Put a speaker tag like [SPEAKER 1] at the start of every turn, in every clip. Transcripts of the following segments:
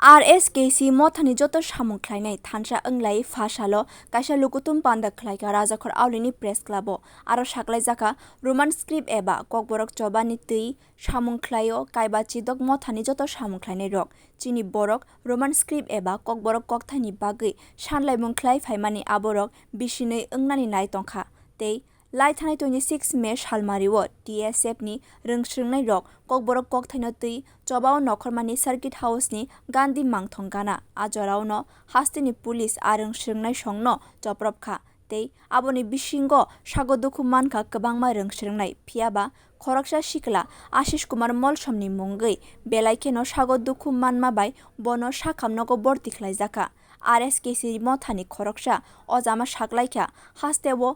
[SPEAKER 1] RSKC mothani joto samwng khwlainai thansa wnglaui phasalo kaisa kokthum panda khwlaikha rajakhor aulini press clubo aro saklaijaka roman script eba kokborok chobani tui samwng khlaio kaiba chidok mothani joto samwng khlainai rok chini borok roman script eba kokborok kokthai ni bagui sanlaimung khlai phaimani aborok bisinei wngnani nai tongkha tei lai thanai 26 May salmario TSF ni rungsrungnai rok kokborok kokthai no tui chobao nokhormani circuit house ni gandhi mangthong gana ajorao no hastini police arungsrungnai songno joprobkha tei aboni bisingo sagodukhu mankha kwbangma rungsrungnai phiaba khoroksa sikla Ashish Kumar Molsomni mungui belaikheno sagodukhu manma bai bono sakhamnogo borti khlaijaka RSKC mothani khoroksa ojama saklaikha hasteo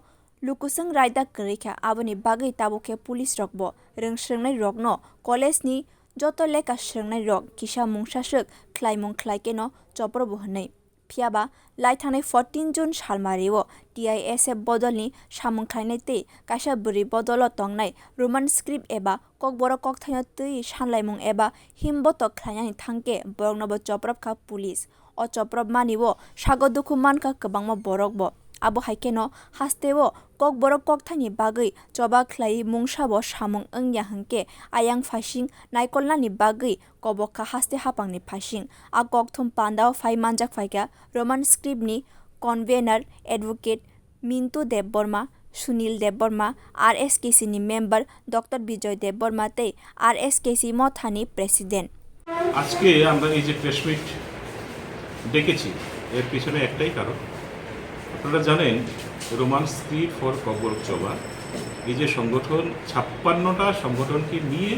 [SPEAKER 1] lukusung raida kwrikha aboni bagui tabukhe police rokbo rungsrungnai rokno college ni joto lekha srungnai rok kisa mungsasuk khlaimung khlaikeno choprobo hwnwi phiaba laithanai 14 June salmario TISF bodolni samwng khlainai tei kaisa bwrwi bodolo tongnai roman script eba kokborok kokthai tui sanlaimung eba himbotok khlainani thangke boroknobo choprobkha police o choprob manibo sagodukhu mankha kwbangma borokbo abo haikeno hasteo kokborok kokthai bagui choba khlai mungsabo samwng wngya hingke ayang phasing naikolnani bagui kobokha haste hapangni phasing a kokthum panda phai manjak phaika roman script ni convener advocate Mintu Debborma Sunil Debborma RSKC ni member Dr. Bijoy Debborma tei RSKC mothani president
[SPEAKER 2] আজকে আমরা এই যে press meet ডেকেছি এর পিছনে একটাই কারণ আপনারা জানেন রোমান স্ক্রিপ্ট ফর kokborok চবা এই যে সংগঠন 56টা সংগঠনকে নিয়ে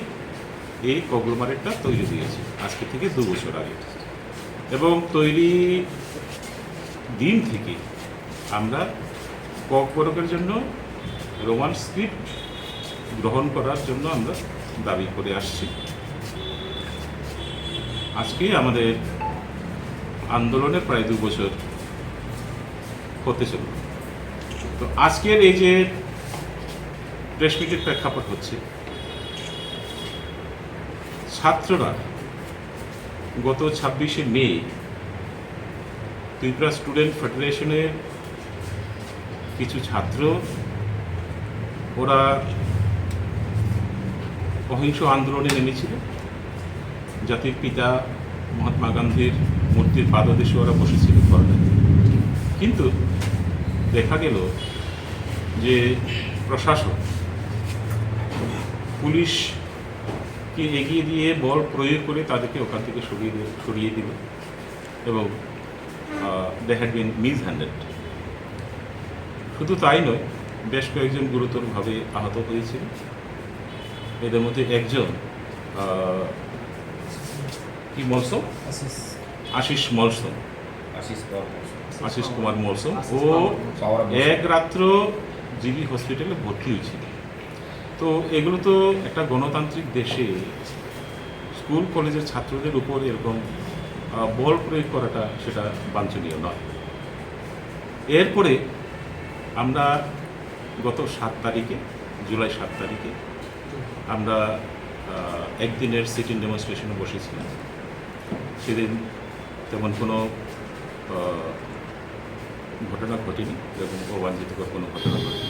[SPEAKER 2] এই কগ্লোমারেটটা তৈরি হয়েছে আজকে থেকে 2 বছর আগে এবং তৈরি দিন থেকে আমরা kokborokের জন্য রোমান স্ক্রিপ্ট গ্রহণ করার জন্য আমরা দাবি করে আসছি আজকে আমাদের আন্দোলনের প্রায় 2 বছর হতে চলল তো আজকের এই যে প্রেস মিটের প্রেক্ষাপট হচ্ছে ছাত্ররা গত 26শে মে ত্রিপুরা স্টুডেন্ট ফেডারেশনের কিছু ছাত্র ওরা অহিংস আন্দোলনে নেমেছিল জাতির পিতা মহাত্মা গান্ধীর মূর্তির পাদদেশে ওরা বসেছিল কিন্তু দেখা গেল যে প্রশাসন পুলিশকে এগিয়ে দিয়ে বল প্রয়োগ করে তাদেরকে ওখান থেকে সরিয়ে দিল এবং দে হ্যাড বিন মিসহ্যান্ডেলড শুধু তাই নয় বেশ কয়েকজন গুরুতরভাবে আহত হয়েছিল এদের মধ্যে একজন কি মলসম আশিস কুমার মলসম ও এক রাত্র জিবি হসপিটালে ভর্তি হয়েছিল তো এগুলো তো একটা গণতান্ত্রিক দেশে স্কুল কলেজের ছাত্রদের উপর এরকম বল প্রয়োগ করাটা সেটা বাঞ্ছনীয় নয় এরপরে আমরা গত 7 তারিখে জুলাই 7 তারিখে আমরা একদিনের সিটিং ডেমনস্ট্রেশনে বসেছিলাম সেদিন তেমন কোনো ঘটনা ঘটেনি এবং অবাঞ্ছিতকর কোনো ঘটনা ঘটেনি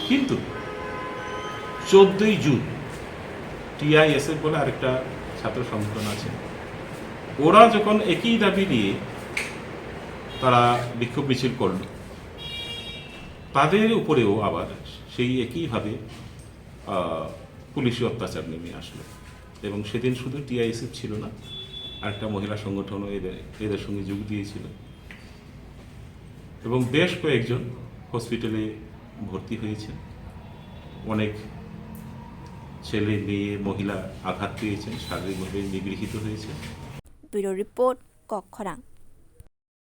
[SPEAKER 2] কিন্তু 14ই জুন TISF বলে আরেকটা ছাত্র সংগঠন আছে ওরা যখন একই দাবি নিয়ে তারা বিক্ষোভ মিছিল করল তাদের উপরেও আবার সেই একইভাবে পুলিশি অত্যাচার নেমে আসলো এবং সেদিন শুধু TISF ছিল না আরেকটা মহিলা সংগঠনও এদের সঙ্গে যোগ দিয়েছিল এবং বেশ কয়েকজন হসপিটালে ভর্তি হয়েছেন অনেক ছেলে মেয়ে মহিলা আঘাত পেয়েছেন শারীরিকভাবে নিগৃহীত হয়েছে
[SPEAKER 1] ব্যুরো রিপোর্ট kokthai।